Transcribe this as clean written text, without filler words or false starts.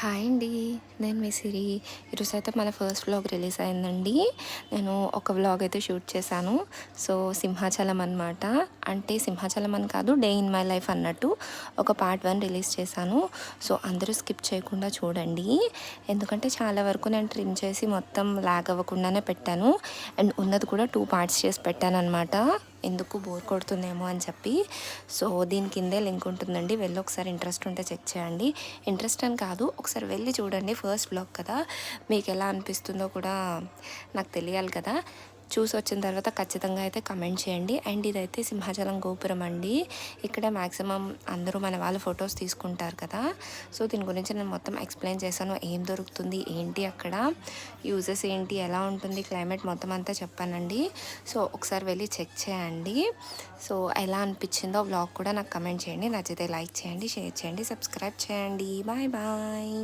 Hi అండి. నేను మీ సిరి. ఈరోజైతే మన ఫస్ట్ వ్లాగ్ రిలీజ్ అయిందండి. నేను ఒక వ్లాగ్ అయితే షూట్ చేశాను. సో సింహాచలం అనమాట. అంటే సింహాచలం అని కాదు, డే ఇన్ మై లైఫ్ అన్నట్టు ఒక పార్ట్ 1 రిలీజ్ చేశాను. సో అందరూ స్కిప్ చేయకుండా చూడండి. ఎందుకంటే చాలా వరకు నేను ట్రిమ్ చేసి మొత్తం లాగ్ అవ్వకుండానే పెట్టాను. అండ్ ఉన్నది కూడా 2 పార్ట్స్ చేసి పెట్టాను అనమాట. ఎందుకు బోర్ కొడుతుందేమో అని చెప్పి. సో దీని కిందే లింక్ ఉంటుందండి, వెళ్ళి ఒకసారి ఇంట్రెస్ట్ ఉంటే చెక్ చేయండి. ఇంట్రెస్ట్ అని కాదు, ఒకసారి వెళ్ళి చూడండి. ఫస్ట్ బ్లాగ్ కదా, మీకు ఎలా అనిపిస్తుందో కూడా నాకు తెలియాలి కదా. చూసి వచ్చిన తర్వాత ఖచ్చితంగా అయితే కమెంట్ చేయండి. అండ్ ఇదైతే సింహాచలం గోపురం అండి. ఇక్కడ మ్యాక్సిమం అందరూ మన వాళ్ళు ఫొటోస్ తీసుకుంటారు కదా. సో దీని గురించి నేను మొత్తం ఎక్స్ప్లెయిన్ చేశాను. ఏం దొరుకుతుంది, ఏంటి అక్కడ యూజెస్ ఏంటి, ఎలా ఉంటుంది క్లైమేట్, మొత్తం అంతా చెప్పానండి. సో ఒకసారి వెళ్ళి చెక్ చేయండి. సో ఎలా అనిపించిందో వ్లాగ్ కూడా నాకు కమెంట్ చేయండి. నచ్చితే లైక్ చేయండి, షేర్ చేయండి, సబ్స్క్రైబ్ చేయండి. Bye bye.